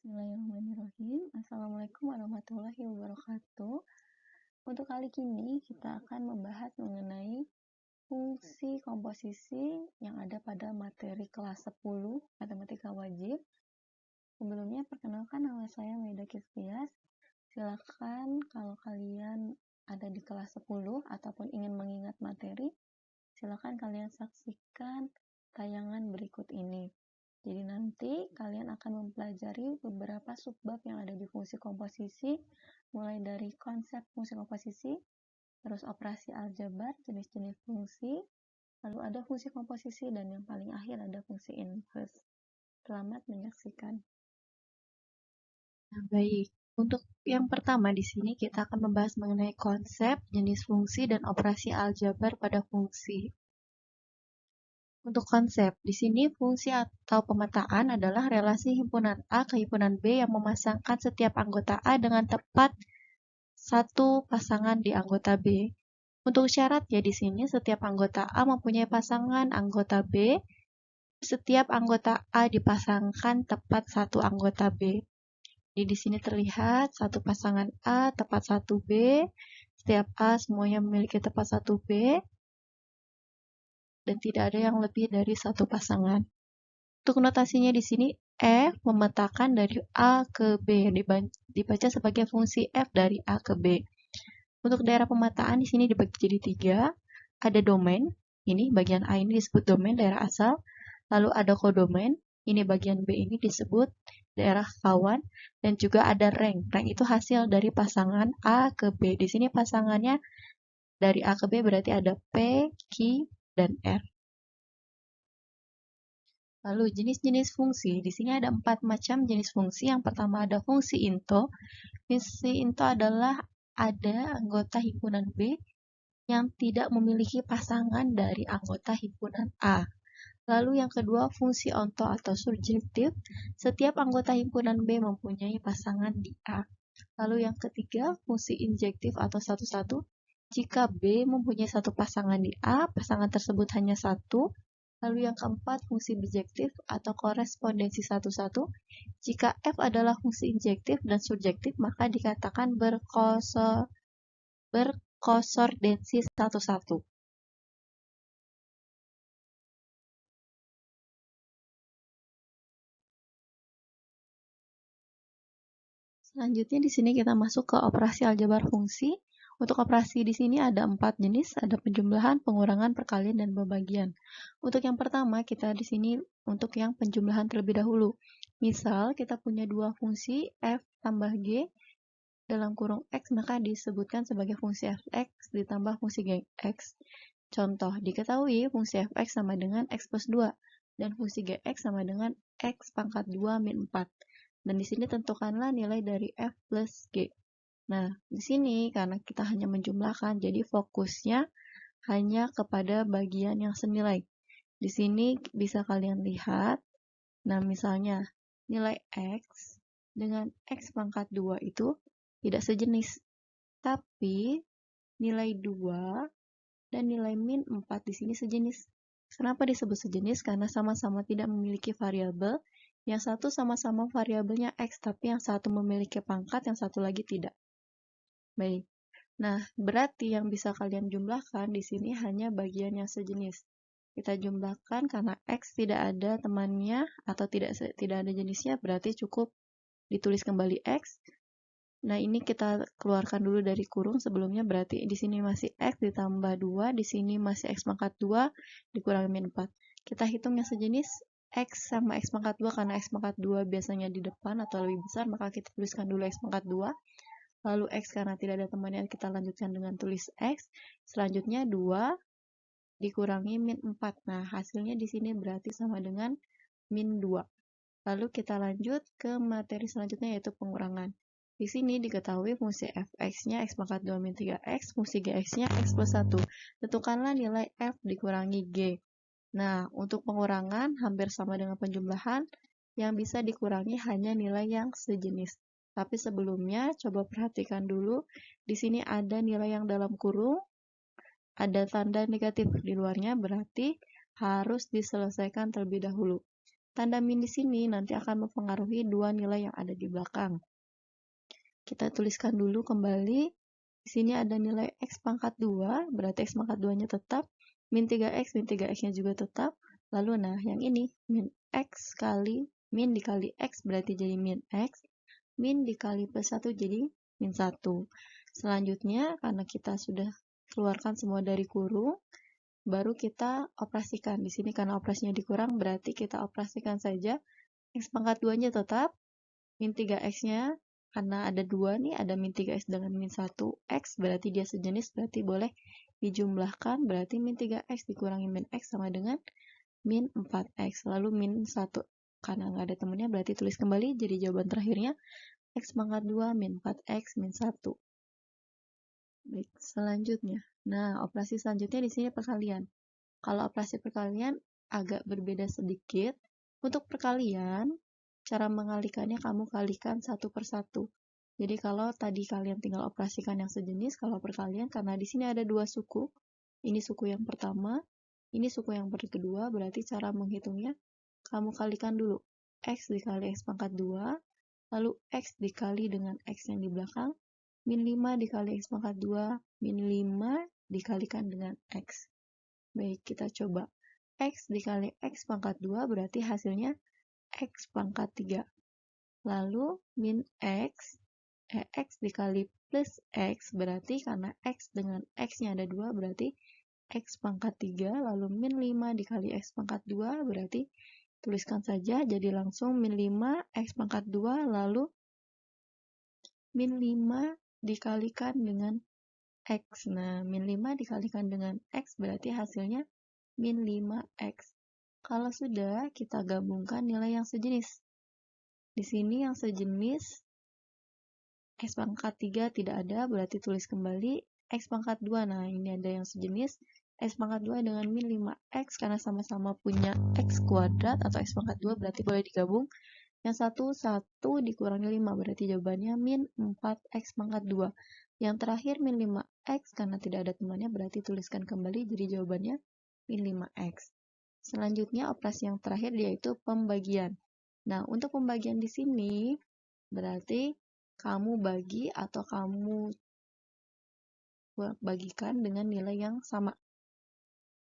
Bismillahirrahmanirrahim. Assalamualaikum warahmatullahi wabarakatuh. Untuk kali ini kita akan membahas mengenai fungsi komposisi yang ada pada materi kelas 10 Matematika Wajib. Sebelumnya perkenalkan, nama saya Maida Kistias. Silakan kalau kalian ada di kelas 10 ataupun ingin mengingat materi, silakan kalian saksikan tayangan berikut ini. Jadi nanti kalian akan mempelajari beberapa subbab yang ada di fungsi komposisi, mulai dari konsep fungsi komposisi, terus operasi aljabar, jenis-jenis fungsi, lalu ada fungsi komposisi, dan yang paling akhir ada fungsi inverse. Selamat menyaksikan. Nah, baik. Untuk yang pertama di sini kita akan membahas mengenai konsep, jenis fungsi, dan operasi aljabar pada fungsi. Untuk konsep, di sini fungsi atau pemetaan adalah relasi himpunan A ke himpunan B yang memasangkan setiap anggota A dengan tepat satu pasangan di anggota B. Untuk syaratnya di sini setiap anggota A mempunyai pasangan anggota B, setiap anggota A dipasangkan tepat satu anggota B. Jadi di sini terlihat satu pasangan A tepat satu B, setiap A semuanya memiliki tepat satu B, dan tidak ada yang lebih dari satu pasangan. Untuk notasinya di sini F memetakan dari A ke B, dibaca sebagai fungsi F dari A ke B. Untuk daerah pemetaan di sini dibagi jadi 3, ada domain, ini bagian A ini disebut domain daerah asal, lalu ada kodomain, ini bagian B ini disebut daerah kawan, dan juga ada rank. Rank itu hasil dari pasangan A ke B. Di sini pasangannya dari A ke B berarti ada P, Q, dan R. Lalu jenis-jenis fungsi, di sini ada 4 macam jenis fungsi. Yang pertama ada fungsi into. Fungsi into adalah ada anggota himpunan B yang tidak memiliki pasangan dari anggota himpunan A. Lalu yang kedua fungsi onto atau surjektif. Setiap anggota himpunan B mempunyai pasangan di A. Lalu yang ketiga fungsi injektif atau satu-satu. Jika B mempunyai satu pasangan di A, pasangan tersebut hanya satu. Lalu yang keempat fungsi bijektif atau korespondensi satu-satu. Jika F adalah fungsi injektif dan surjektif, maka dikatakan berkosordensi satu-satu. Selanjutnya di sini kita masuk ke operasi aljabar fungsi. Untuk operasi di sini ada 4 jenis, ada penjumlahan, pengurangan, perkalian, dan pembagian. Untuk yang pertama, kita di sini untuk yang penjumlahan terlebih dahulu. Misal, kita punya dua fungsi f tambah g dalam kurung x, maka disebutkan sebagai fungsi fx ditambah fungsi gx. Contoh, diketahui fungsi fx sama dengan x plus 2, dan fungsi gx sama dengan x pangkat 2 min 4. Dan di sini tentukanlah nilai dari f plus g. Nah, di sini karena kita hanya menjumlahkan, jadi fokusnya hanya kepada bagian yang senilai. Di sini bisa kalian lihat, nah misalnya nilai x dengan x pangkat 2 itu tidak sejenis. Tapi nilai 2 dan nilai min 4 di sini sejenis. Kenapa disebut sejenis? Karena sama-sama tidak memiliki variabel. Yang satu sama-sama variabelnya x, tapi yang satu memiliki pangkat, yang satu lagi tidak. Baik. Nah, berarti yang bisa kalian jumlahkan di sini hanya bagian yang sejenis. Kita jumlahkan karena x tidak ada temannya atau tidak ada jenisnya, berarti cukup ditulis kembali x. Nah, ini kita keluarkan dulu dari kurung sebelumnya, berarti di sini masih x ditambah 2, di sini masih x pangkat 2 dikurangi min 4. Kita hitung yang sejenis x sama x pangkat 2, karena x pangkat 2 biasanya di depan atau lebih besar, maka kita tuliskan dulu x pangkat 2. Lalu x karena tidak ada temannya, kita lanjutkan dengan tulis x. Selanjutnya 2 dikurangi min 4. Nah, hasilnya di sini berarti sama dengan min 2. Lalu kita lanjut ke materi selanjutnya, yaitu pengurangan. Di sini diketahui fungsi fx-nya x pangkat 2 min 3x, fungsi gx-nya x plus 1. Tentukanlah nilai f dikurangi g. Nah, untuk pengurangan hampir sama dengan penjumlahan, yang bisa dikurangi hanya nilai yang sejenis. Tapi sebelumnya, coba perhatikan dulu, di sini ada nilai yang dalam kurung, ada tanda negatif di luarnya, berarti harus diselesaikan terlebih dahulu. Tanda min di sini nanti akan mempengaruhi dua nilai yang ada di belakang. Kita tuliskan dulu kembali. Di sini ada nilai X pangkat 2, berarti X pangkat 2-nya tetap. Min 3X, min 3X-nya juga tetap. Lalu nah yang ini, min X kali, min dikali X berarti jadi min X. Min dikali plus 1 jadi min 1. Selanjutnya, karena kita sudah keluarkan semua dari kurung, baru kita operasikan. Di sini karena operasinya dikurang, berarti kita operasikan saja. X pangkat 2-nya tetap, min 3X-nya, karena ada 2 nih, ada min 3X dengan min 1X, berarti dia sejenis, berarti boleh dijumlahkan, berarti min 3X dikurangi min X sama dengan min 4X. Lalu min 1, karena nggak ada temennya, berarti tulis kembali, jadi jawaban terakhirnya X pangkat 2 min 4X min 1. Baik, selanjutnya. Nah, operasi selanjutnya di sini perkalian. Kalau operasi perkalian agak berbeda sedikit. Untuk perkalian, cara mengalikannya kamu kalikan satu per satu. Jadi kalau tadi kalian tinggal operasikan yang sejenis, kalau perkalian karena di sini ada dua suku. Ini suku yang pertama, ini suku yang kedua, berarti cara menghitungnya kamu kalikan dulu. X dikali X pangkat 2, lalu X dikali dengan X yang di belakang, min 5 dikali X pangkat 2, min 5 dikalikan dengan X. Baik, kita coba. X dikali X pangkat 2 berarti hasilnya X pangkat 3. Lalu min X dikali plus X berarti karena X dengan X-nya ada 2 berarti X pangkat 3. Lalu min 5 dikali X pangkat 2 berarti tuliskan saja jadi langsung min 5 X pangkat 2 lalu min 5 dikalikan dengan X. Nah, min 5 dikalikan dengan X berarti hasilnya min 5X. Kalau sudah, kita gabungkan nilai yang sejenis. Di sini yang sejenis, X pangkat 3 tidak ada, berarti tulis kembali X pangkat 2. Nah, ini ada yang sejenis, X pangkat 2 dengan min 5X, karena sama-sama punya X kuadrat atau X pangkat 2, berarti boleh digabung. Yang satu, 1 dikurangi 5, berarti jawabannya min 4X pangkat 2. Yang terakhir, min 5X, karena tidak ada temannya, berarti tuliskan kembali, jadi jawabannya min 5X. Selanjutnya, operasi yang terakhir yaitu pembagian. Nah, untuk pembagian di sini, berarti kamu bagi atau kamu bagikan dengan nilai yang sama.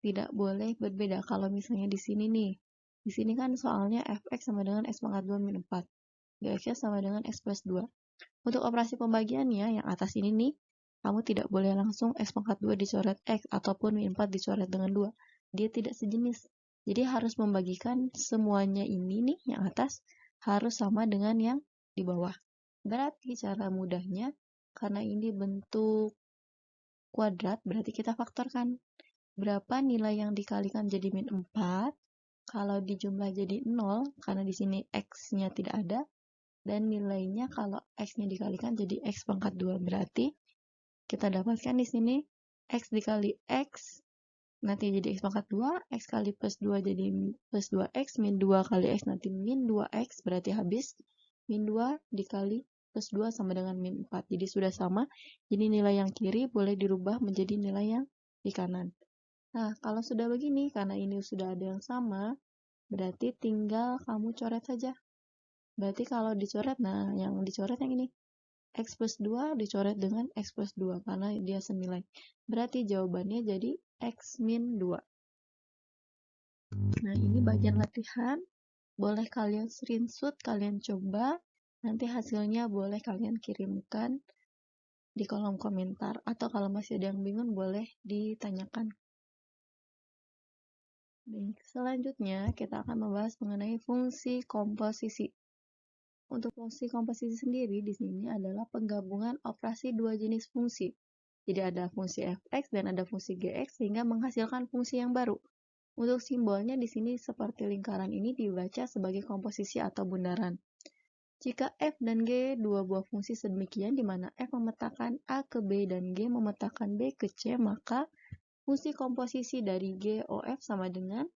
Tidak boleh berbeda. Kalau misalnya di sini nih, di sini kan soalnya fx sama dengan x pangkat 2 min 4. Gx sama dengan x plus 2. Untuk operasi pembagiannya, yang atas ini nih, kamu tidak boleh langsung x pangkat 2 dicoret x ataupun min 4 dicoret dengan 2. Dia tidak sejenis. Jadi harus membagikan semuanya ini nih, yang atas harus sama dengan yang di bawah. Berarti cara mudahnya, karena ini bentuk kuadrat, berarti kita faktorkan. Berapa nilai yang dikalikan jadi min 4, kalau dijumlah jadi 0, karena di sini x-nya tidak ada, dan nilainya kalau x-nya dikalikan jadi x pangkat 2. Berarti kita dapatkan di sini x dikali x nanti jadi x pangkat 2, x kali plus 2 jadi plus 2x, min 2 kali x nanti min 2x, berarti habis min 2 dikali plus 2 sama dengan min 4. Jadi sudah sama, jadi nilai yang kiri boleh dirubah menjadi nilai yang di kanan. Nah, kalau sudah begini, karena ini sudah ada yang sama, berarti tinggal kamu coret saja. Berarti kalau dicoret, nah yang dicoret yang ini. X plus 2 dicoret dengan X plus 2 karena dia senilai. Berarti jawabannya jadi X min 2. Nah, ini bagian latihan. Boleh kalian screenshot, kalian coba. Nanti hasilnya boleh kalian kirimkan di kolom komentar. Atau kalau masih ada yang bingung, boleh ditanyakan. Baik, selanjutnya kita akan membahas mengenai fungsi komposisi. Untuk fungsi komposisi sendiri di sini adalah penggabungan operasi dua jenis fungsi. Jadi ada fungsi fx dan ada fungsi gx sehingga menghasilkan fungsi yang baru. Untuk simbolnya di sini seperti lingkaran ini dibaca sebagai komposisi atau bundaran. Jika f dan g dua buah fungsi sedemikian di mana f memetakan a ke b dan g memetakan b ke c, maka fungsi komposisi dari g o f sama dengan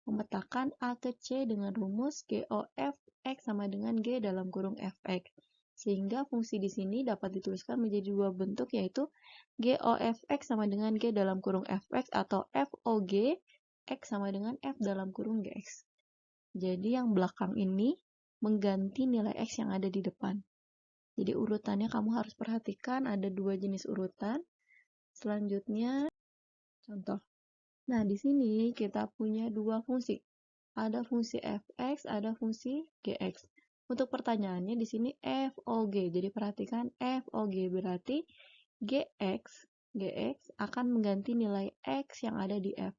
memetakan A ke C dengan rumus GOF X sama dengan G dalam kurung Fx. Sehingga fungsi di sini dapat dituliskan menjadi dua bentuk yaitu GOF X sama dengan G dalam kurung Fx atau FOG X sama dengan F dalam kurung Gx. Jadi yang belakang ini mengganti nilai X yang ada di depan. Jadi urutannya kamu harus perhatikan ada 2 jenis urutan. Selanjutnya contoh. Nah, di sini kita punya 2 fungsi. Ada fungsi fx, ada fungsi gx. Untuk pertanyaannya di sini fog. Jadi perhatikan fog berarti gx akan mengganti nilai x yang ada di f.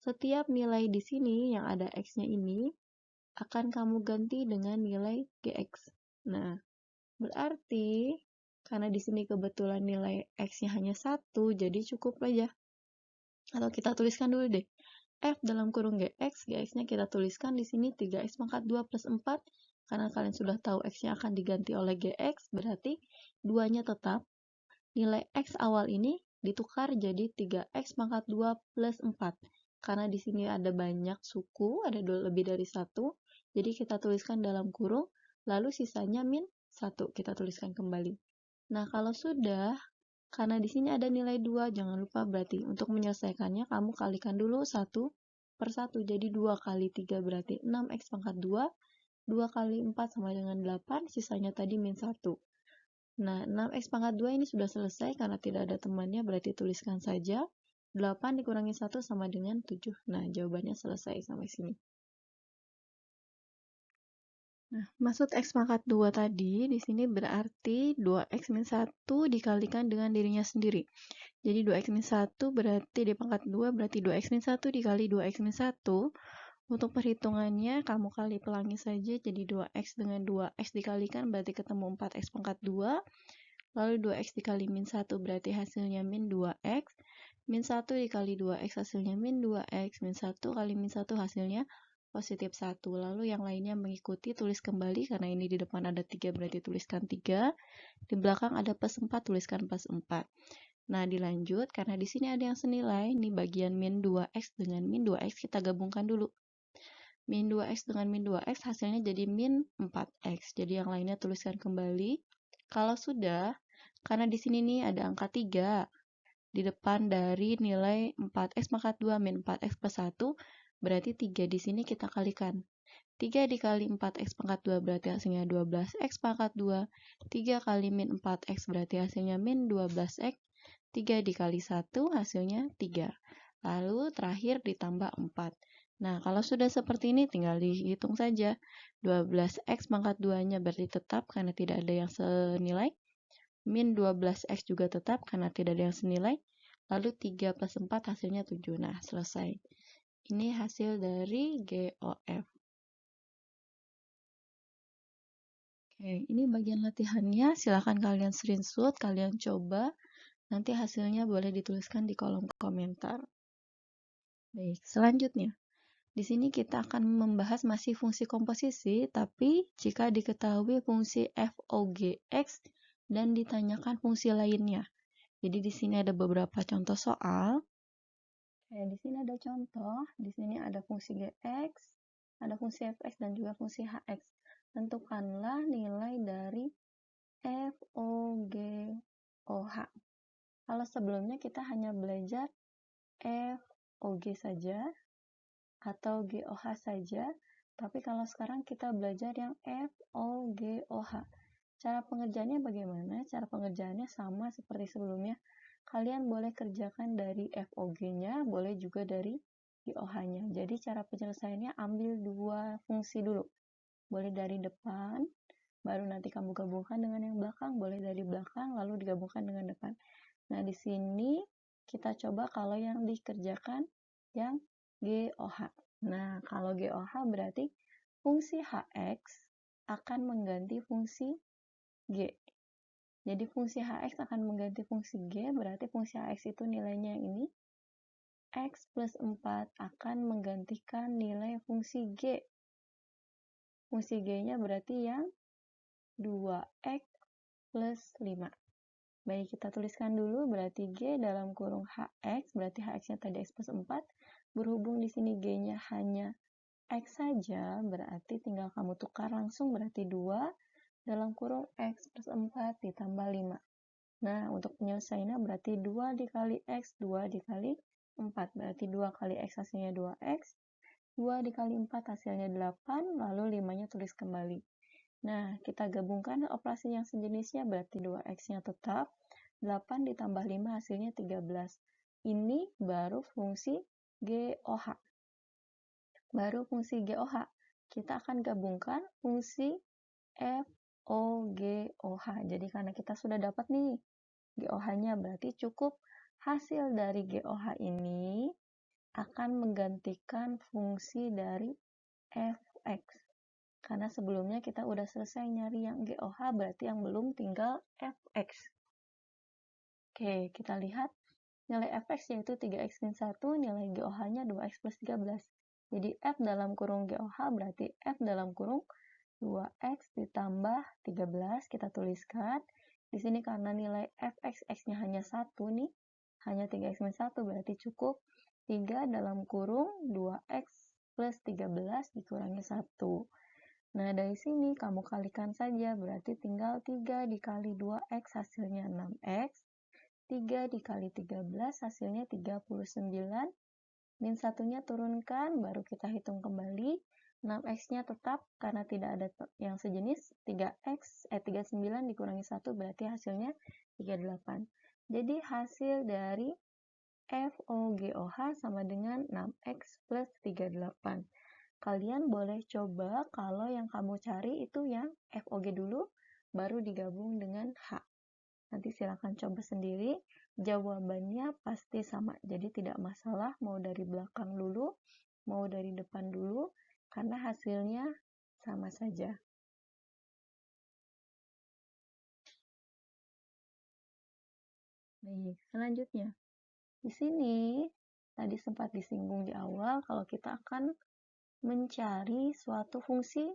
Setiap nilai di sini yang ada x-nya ini akan kamu ganti dengan nilai gx. Nah, berarti karena di sini kebetulan nilai x-nya hanya 1, jadi cukup aja. Atau kita tuliskan dulu deh. F dalam kurung gx, gx-nya kita tuliskan di sini 3x pangkat 2 plus 4. Karena kalian sudah tahu x-nya akan diganti oleh gx, berarti 2-nya tetap. Nilai x awal ini ditukar jadi 3x pangkat 2 plus 4. Karena di sini ada banyak suku, ada lebih dari 1, jadi kita tuliskan dalam kurung, lalu sisanya min 1, kita tuliskan kembali. Nah, kalau sudah, karena di sini ada nilai 2, jangan lupa berarti untuk menyelesaikannya kamu kalikan dulu 1 per 1, jadi 2 kali 3 berarti 6x pangkat 2, 2 kali 4 sama dengan 8, sisanya tadi min 1. Nah, 6x pangkat 2 ini sudah selesai karena tidak ada temannya, berarti tuliskan saja 8 dikurangi 1 sama dengan 7. Nah, jawabannya selesai sampai sini. Nah, maksud x pangkat 2 tadi, di sini berarti 2x min 1 dikalikan dengan dirinya sendiri. Jadi 2x min 1 berarti di pangkat 2 berarti 2x min 1 dikali 2x min 1. Untuk perhitungannya, kamu kali pelangi saja, jadi 2x dengan 2x dikalikan berarti ketemu 4x pangkat 2. Lalu 2x dikali min 1 berarti hasilnya min 2x. Min 1 dikali 2x hasilnya min 2x. Min 1 kali min 1 hasilnya positif 1. Lalu yang lainnya mengikuti, tulis kembali karena ini di depan ada 3 berarti tuliskan 3. Di belakang ada plus 4, tuliskan plus 4. Nah, dilanjut karena di sini ada yang senilai, ini bagian min 2x dengan min 2x kita gabungkan dulu. Min 2x dengan min 2x hasilnya jadi min 4x. Jadi yang lainnya tuliskan kembali. Kalau sudah, karena di sini nih ada angka 3 di depan dari nilai 4x pangkat 2 min 4x plus 1, berarti 3 di sini kita kalikan. 3 dikali 4x pangkat 2 berarti hasilnya 12x pangkat 2. 3 kali min 4x berarti hasilnya min 12x. 3 dikali 1 hasilnya 3. Lalu terakhir ditambah 4. Nah, kalau sudah seperti ini tinggal dihitung saja. 12x pangkat 2-nya berarti tetap karena tidak ada yang senilai. Min 12x juga tetap karena tidak ada yang senilai. Lalu 3 plus 4 hasilnya 7. Nah, selesai. Ini hasil dari GOF. Oke, ini bagian latihannya. Silahkan kalian screenshot, kalian coba. Nanti hasilnya boleh dituliskan di kolom komentar. Baik, selanjutnya. Di sini kita akan membahas masih fungsi komposisi, tapi jika diketahui fungsi fOGX dan ditanyakan fungsi lainnya. Jadi di sini ada beberapa contoh soal. Di sini ada contoh, di sini ada fungsi gx, ada fungsi fx dan juga fungsi hx. Tentukanlah nilai dari FOGOH. Kalau sebelumnya kita hanya belajar FOG saja atau GOH saja, tapi kalau sekarang kita belajar yang FOGOH. Cara pengerjaannya bagaimana? Cara pengerjaannya sama seperti sebelumnya. Kalian boleh kerjakan dari FOG-nya, boleh juga dari GOH-nya. Jadi cara penyelesaiannya ambil 2 fungsi dulu. Boleh dari depan, baru nanti kamu gabungkan dengan yang belakang, boleh dari belakang lalu digabungkan dengan depan. Nah, di sini kita coba kalau yang dikerjakan yang GOH. Nah, kalau GOH berarti fungsi HX akan mengganti fungsi G. Jadi fungsi HX akan mengganti fungsi G, berarti fungsi HX itu nilainya yang ini. X plus 4 akan menggantikan nilai fungsi G. Fungsi G-nya berarti yang 2X plus 5. Baik, kita tuliskan dulu berarti G dalam kurung HX, berarti HX-nya tadi X plus 4. Berhubung di sini G-nya hanya X saja, berarti tinggal kamu tukar langsung, berarti 2 dalam kurung X plus 4 ditambah 5. Nah, untuk penyelesaiannya berarti 2 dikali X, 2 dikali 4. Berarti 2 kali X hasilnya 2X. 2 dikali 4 hasilnya 8, lalu 5-nya tulis kembali. Nah, kita gabungkan operasi yang sejenisnya, berarti 2x-nya tetap, 8 ditambah 5 hasilnya 13. Ini baru fungsi GOH. Baru fungsi GOH. Kita akan gabungkan fungsi FOGOH. Jadi karena kita sudah dapat nih GOH-nya, berarti cukup hasil dari GOH ini akan menggantikan fungsi dari fx. Karena sebelumnya kita udah selesai nyari yang GOH, berarti yang belum tinggal fx. Oke, kita lihat nilai fx yaitu 3x min 1, nilai GOH-nya 2x plus 13. Jadi f dalam kurung GOH berarti f dalam kurung 2x ditambah 13, kita tuliskan. Di sini karena nilai fx, x-nya hanya 1 nih, hanya 3x min 1, berarti cukup 3 dalam kurung 2x plus 13 dikurangi 1. Nah, dari sini kamu kalikan saja, berarti tinggal 3 dikali 2x hasilnya 6x, 3 dikali 13 hasilnya 39, min 1-nya turunkan, baru kita hitung kembali, 6x-nya tetap karena tidak ada yang sejenis, 39 dikurangi 1 berarti hasilnya 38. Jadi hasil dari FOGOH sama dengan 6x plus 38. Kalian boleh coba kalau yang kamu cari itu yang FOG dulu, baru digabung dengan H. Nanti silakan coba sendiri, jawabannya pasti sama. Jadi tidak masalah mau dari belakang dulu, mau dari depan dulu, karena hasilnya sama saja. Baik, selanjutnya. Di sini, tadi sempat disinggung di awal kalau kita akan mencari suatu fungsi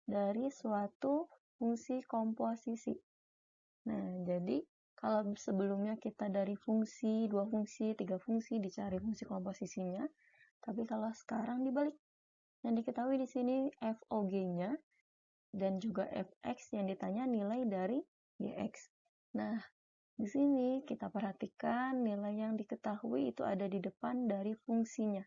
dari suatu fungsi komposisi. Nah, jadi kalau sebelumnya kita dari fungsi, 2 fungsi, 3 fungsi dicari fungsi komposisinya, tapi kalau sekarang dibalik. Yang diketahui di sini FOG-nya dan juga fx yang ditanya nilai dari gx. Nah, di sini kita perhatikan nilai yang diketahui itu ada di depan dari fungsinya.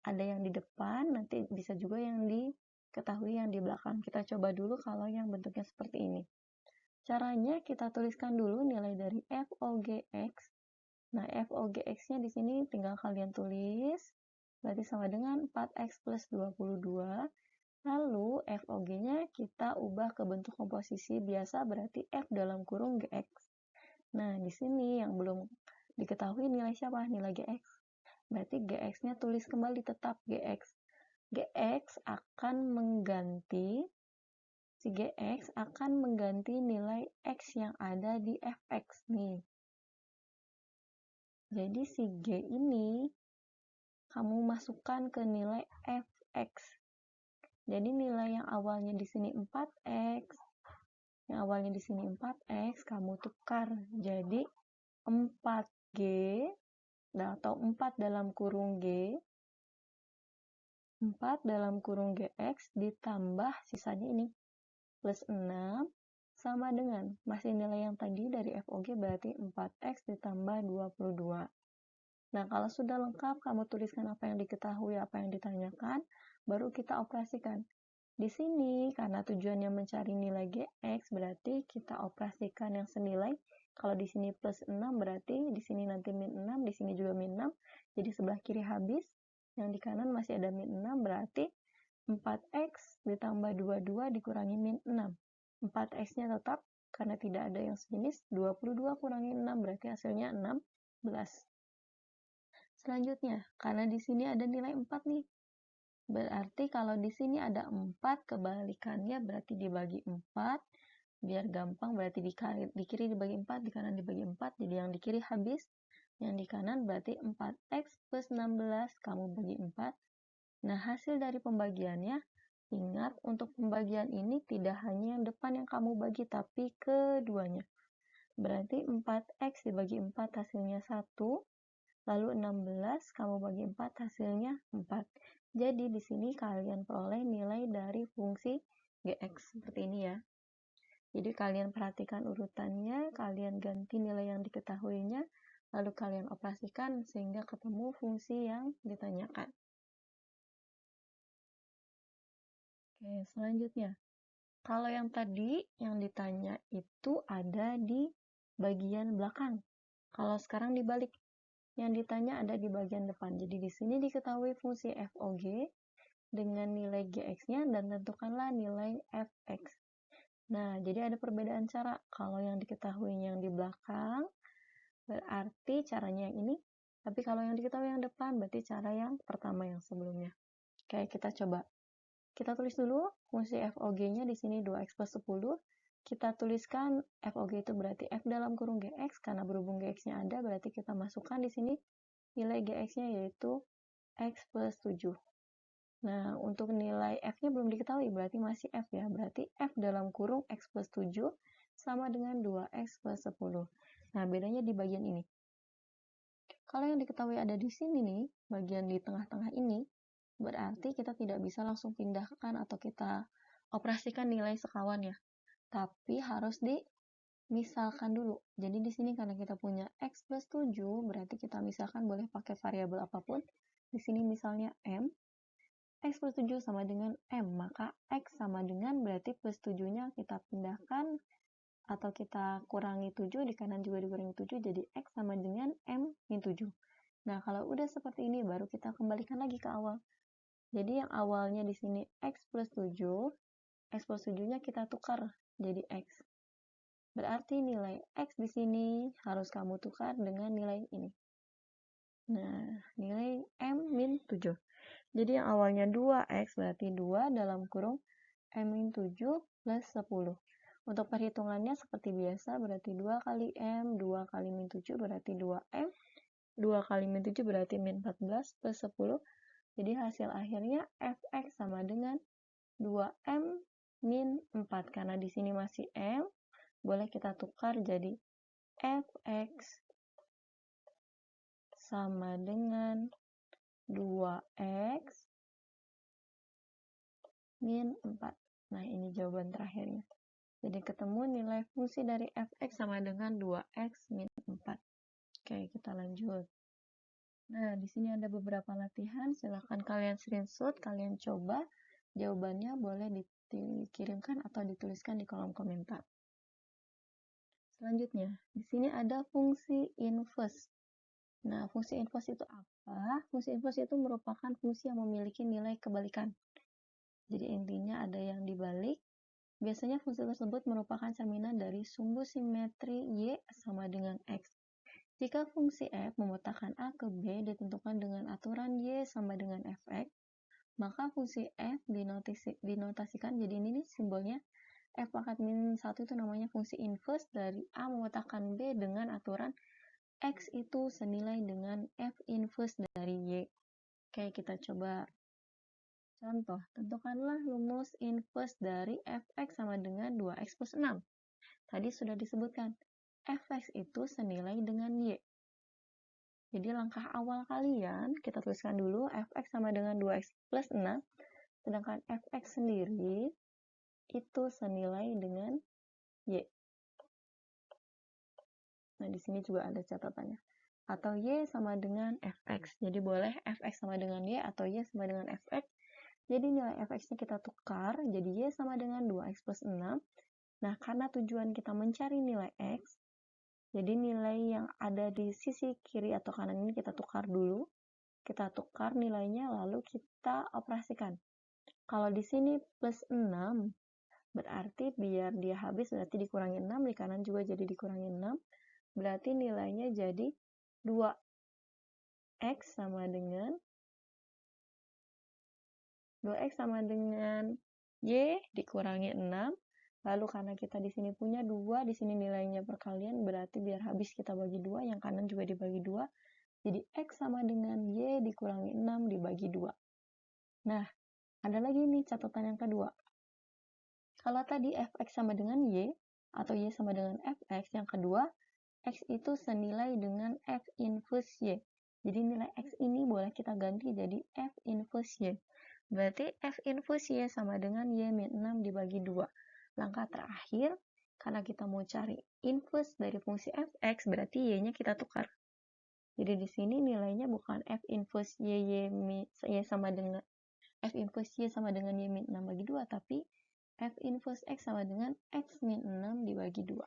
Ada yang di depan, nanti bisa juga yang diketahui yang di belakang. Kita coba dulu kalau yang bentuknya seperti ini. Caranya kita tuliskan dulu nilai dari FOGX. Nah, FOGX-nya di sini tinggal kalian tulis. Berarti sama dengan 4x plus 22. Lalu FOG-nya kita ubah ke bentuk komposisi biasa, berarti F dalam kurung GX. Nah, di sini yang belum diketahui nilai siapa? Nilai GX. Berarti GX-nya tulis kembali tetap GX. GX akan mengganti si GX akan mengganti nilai X yang ada di Fx nih. Jadi si G ini kamu masukkan ke nilai Fx. Jadi nilai yang awalnya di sini 4x, yang awalnya di sini 4x, kamu tukar jadi 4G atau 4 dalam kurung G, 4 dalam kurung GX ditambah sisanya ini plus 6 sama dengan masih nilai yang tadi dari FOG berarti 4x ditambah 22. Nah, kalau sudah lengkap, kamu tuliskan apa yang diketahui, apa yang ditanyakan, baru kita operasikan. Di sini, karena tujuannya mencari nilai GX, berarti kita operasikan yang senilai. Kalau di sini plus 6, berarti di sini nanti min 6, di sini juga min 6. Jadi sebelah kiri habis, yang di kanan masih ada min 6, berarti 4x ditambah 22 dikurangi min 6. 4x-nya tetap, karena tidak ada yang sejenis, 22 kurangi 6, berarti hasilnya 16. Selanjutnya, karena di sini ada nilai 4 nih, berarti kalau di sini ada 4, kebalikannya berarti dibagi 4. Biar gampang, berarti di kiri dibagi 4, di kanan dibagi 4. Jadi yang di kiri habis, yang di kanan berarti 4x plus 16, kamu bagi 4. Nah, hasil dari pembagiannya, ingat untuk pembagian ini tidak hanya yang depan yang kamu bagi, tapi keduanya. Berarti 4x dibagi 4 hasilnya 1. Lalu 16 kamu bagi 4 hasilnya 4. Jadi di sini kalian peroleh nilai dari fungsi GX seperti ini ya. Jadi kalian perhatikan urutannya, kalian ganti nilai yang diketahuinya, lalu kalian operasikan sehingga ketemu fungsi yang ditanyakan. Oke, selanjutnya. Kalau yang tadi yang ditanya itu ada di bagian belakang. Kalau sekarang dibalik, yang ditanya ada di bagian depan. Jadi di sini diketahui fungsi FOG dengan nilai Gx-nya dan tentukanlah nilai Fx. Nah, jadi ada perbedaan cara. Kalau yang diketahui yang di belakang, berarti caranya yang ini. Tapi kalau yang diketahui yang depan, berarti cara yang pertama yang sebelumnya. Oke, kita coba. Kita tulis dulu fungsi FOG-nya di sini 2x plus 10. Kita tuliskan FOG itu berarti F dalam kurung GX, karena berhubung GX-nya ada, berarti kita masukkan di sini nilai GX-nya yaitu X plus 7. Nah, untuk nilai F-nya belum diketahui, berarti masih F ya. Berarti F dalam kurung X plus 7 sama dengan 2X plus 10. Nah, bedanya di bagian ini. Kalau yang diketahui ada di sini nih, bagian di tengah-tengah ini, berarti kita tidak bisa langsung pindahkan atau kita operasikan nilai sekawan ya. Tapi harus dimisalkan dulu. Jadi di sini karena kita punya X plus 7, berarti kita misalkan boleh pakai variabel apapun. Di sini misalnya M. X plus 7 sama dengan M, maka X sama dengan berarti plus 7-nya kita pindahkan atau kita kurangi 7, di kanan juga dikurangi 7, jadi X sama dengan M min 7. Nah, kalau udah seperti ini, baru kita kembalikan lagi ke awal. Jadi yang awalnya di sini X plus 7, X plus 7-nya kita tukar jadi X. Berarti nilai X di sini harus kamu tukar dengan nilai ini. Nah, nilai M min 7. Jadi yang awalnya 2X berarti 2 dalam kurung M min 7 plus 10. Untuk perhitungannya seperti biasa berarti 2 kali M, 2 kali min 7 berarti 2M, 2 kali min 7 berarti min 14 plus 10. Jadi hasil akhirnya Fx sama dengan 2M min 4. Karena di sini masih M, boleh kita tukar jadi Fx sama dengan 2X min 4. Nah, ini jawaban terakhirnya. Jadi ketemu nilai fungsi dari Fx sama dengan 2X min 4. Oke, kita lanjut. Nah, di sini ada beberapa latihan. Silahkan kalian screenshot, kalian coba. Jawabannya boleh dikirimkan atau dituliskan di kolom komentar. Selanjutnya, di sini ada fungsi inverse. Nah, fungsi inverse itu apa? Fungsi inverse itu merupakan fungsi yang memiliki nilai kebalikan. Jadi intinya ada yang dibalik. Biasanya fungsi tersebut merupakan cerminan dari sumbu simetri Y sama dengan X. Jika fungsi F memetakan A ke B ditentukan dengan aturan Y sama dengan Fx, maka fungsi F dinotasikan jadi ini nih simbolnya F pangkat min 1 itu namanya fungsi inverse dari A memetakan B dengan aturan X itu senilai dengan F inverse dari Y. Oke, kita coba. Contoh, tentukanlah rumus inverse dari Fx sama dengan 2x plus 6. Tadi sudah disebutkan, Fx itu senilai dengan Y. Jadi langkah awal kalian, kita tuliskan dulu Fx sama dengan 2x plus 6, sedangkan Fx sendiri itu senilai dengan Y. Nah, di sini juga ada catatannya. Atau Y sama dengan Fx. Jadi boleh Fx sama dengan Y atau Y sama dengan Fx. Jadi nilai Fx-nya kita tukar, jadi Y sama dengan 2x plus 6. Nah, karena tujuan kita mencari nilai X, jadi nilai yang ada di sisi kiri atau kanan ini kita tukar dulu. Kita tukar nilainya, lalu kita operasikan. Kalau di sini plus 6, berarti biar dia habis berarti dikurangi 6, di kanan juga jadi dikurangi 6. Berarti nilainya jadi 2x sama dengan Y dikurangi 6. Lalu karena kita di sini punya 2, di sini nilainya perkalian, berarti biar habis kita bagi 2, yang kanan juga dibagi 2. Jadi X sama dengan Y dikurangi 6 dibagi 2. Nah, ada lagi nih catatan yang kedua. Kalau tadi Fx sama dengan Y, atau Y sama dengan Fx, yang kedua, X itu senilai dengan F inverse Y. Jadi nilai X ini boleh kita ganti jadi F inverse Y. Berarti F inverse Y sama dengan Y min 6 dibagi 2. Langkah terakhir, karena kita mau cari inverse dari fungsi Fx, berarti Y-nya kita tukar. Jadi di sini nilainya bukan F inverse Y sama dengan F inverse Y sama dengan Y min 6 bagi 2, tapi F inverse X sama dengan X min 6 dibagi 2.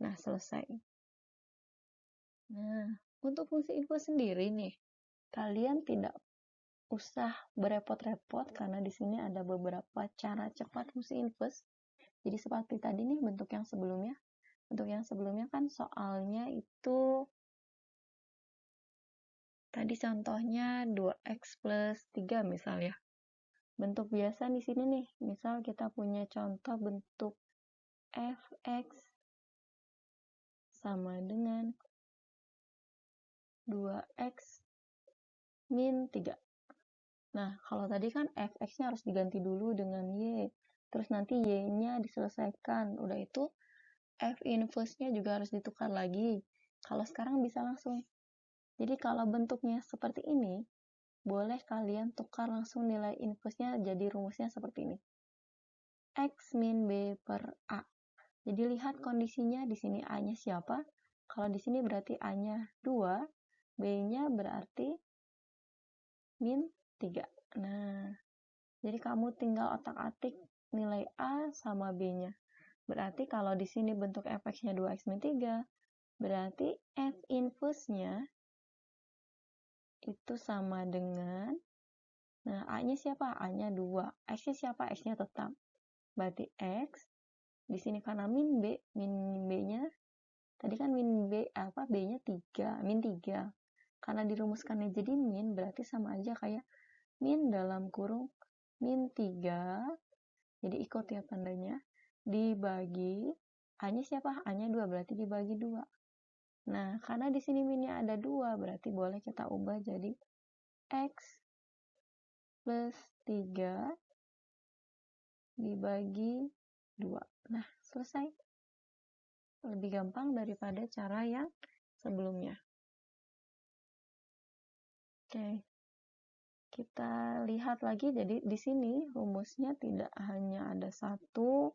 Nah, selesai. Nah, untuk fungsi inverse sendiri nih, kalian tidak usah berepot-repot karena di sini ada beberapa cara cepat fungsi inverse. Jadi seperti tadi nih bentuk yang sebelumnya. Bentuk yang sebelumnya kan soalnya itu tadi contohnya 2x plus 3 misalnya. Bentuk biasa di sini nih, misal kita punya contoh bentuk fx sama dengan 2x min 3. Nah, kalau tadi kan fx-nya harus diganti dulu dengan y, terus nanti y-nya diselesaikan. Udah itu f inverse-nya juga harus ditukar lagi. Kalau sekarang bisa langsung. Jadi kalau bentuknya seperti ini, boleh kalian tukar langsung nilai inverse-nya jadi rumusnya seperti ini. X min B per A. Jadi lihat kondisinya di sini A-nya siapa? Kalau di sini berarti A-nya 2, B-nya berarti min 3. Nah, jadi kamu tinggal otak-atik nilai A sama B-nya. Berarti kalau di sini bentuk fx-nya 2x min 3, berarti f inverse-nya itu sama dengan, nah A-nya siapa? A-nya 2. X-nya siapa? X-nya tetap. Berarti X, di sini karena min B-nya, tadi kan min B, B-nya 3, min 3. Karena dirumuskannya jadi min, berarti sama aja kayak min dalam kurung min 3, jadi ikut ya tandanya, dibagi, A-nya siapa? A-nya 2, berarti dibagi 2. Nah, karena di sini minnya ada 2, berarti boleh kita ubah jadi X plus 3 dibagi 2. Nah, selesai. Lebih gampang daripada cara yang sebelumnya. Oke. Kita lihat lagi, jadi di sini rumusnya tidak hanya ada satu,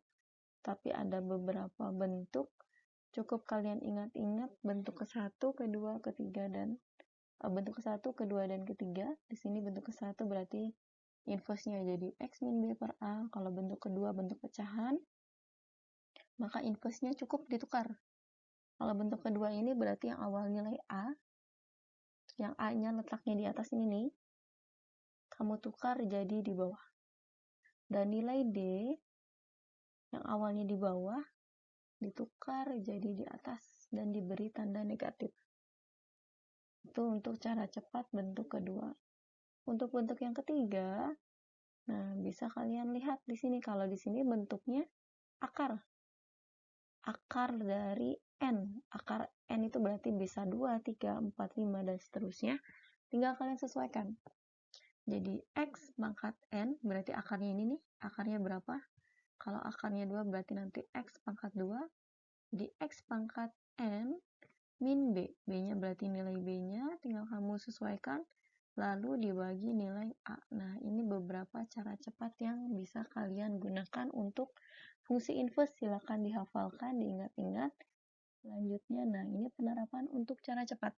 tapi ada beberapa bentuk. Cukup kalian ingat-ingat bentuk ke-1, kedua, ketiga, dan bentuk ke-1, kedua, dan ketiga. Di sini bentuk ke-1 berarti inverse-nya jadi X min B per A. Kalau bentuk kedua bentuk pecahan, maka inverse-nya cukup ditukar. Kalau bentuk kedua ini berarti yang awal nilai A, yang A-nya letaknya di atas ini nih, kamu tukar jadi di bawah. Dan nilai D, yang awalnya di bawah, ditukar jadi di atas dan diberi tanda negatif. Itu untuk cara cepat bentuk kedua. Untuk bentuk yang ketiga, nah bisa kalian lihat di sini. Kalau di sini bentuknya akar. Akar dari N. Akar N itu berarti bisa 2, 3, 4, 5, dan seterusnya. Tinggal kalian sesuaikan. Jadi X pangkat N, berarti akarnya ini nih. Akarnya berapa? Kalau akarnya 2, berarti nanti X pangkat 2. Di X pangkat N min B. B-nya berarti nilai B-nya, tinggal kamu sesuaikan, lalu dibagi nilai A. Nah, ini beberapa cara cepat yang bisa kalian gunakan untuk fungsi inverse. Silakan dihafalkan, diingat-ingat. Selanjutnya, nah ini penerapan untuk cara cepat.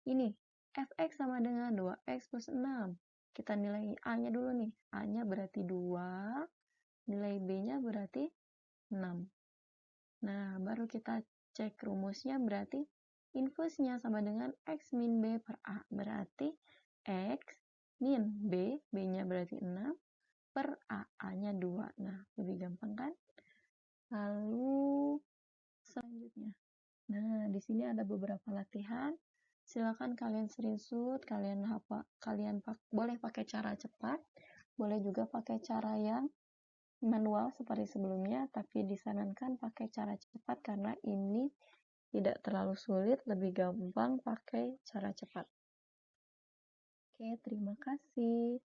Ini, fx sama dengan 2x plus 6. Kita nilai A-nya dulu nih. A-nya berarti 2, nilai B-nya berarti 6. Nah, baru kita cek rumusnya, berarti inverse-nya sama dengan X min B per A. Berarti X min B, B-nya berarti 6, per A, A-nya 2. Nah, lebih gampang kan? Lalu, selanjutnya. Nah, di sini ada beberapa latihan. Silakan kalian screenshot, boleh pakai cara cepat, boleh juga pakai cara yang manual seperti sebelumnya, tapi disarankan pakai cara cepat karena ini tidak terlalu sulit, lebih gampang pakai cara cepat. Oke, terima kasih.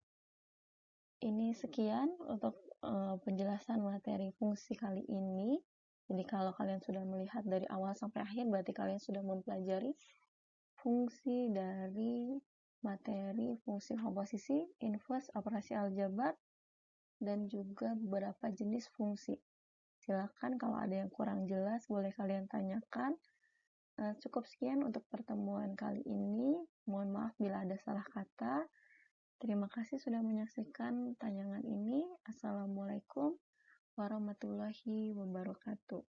Ini sekian untuk penjelasan materi fungsi kali ini. Jadi kalau kalian sudah melihat dari awal sampai akhir, berarti kalian sudah mempelajari fungsi dari materi fungsi komposisi, inverse, operasi aljabar, dan juga beberapa jenis fungsi. Silakan kalau ada yang kurang jelas boleh kalian tanyakan. Cukup sekian untuk pertemuan kali ini. Mohon maaf bila ada salah kata. Terima kasih sudah menyaksikan tayangan ini. Assalamualaikum warahmatullahi wabarakatuh.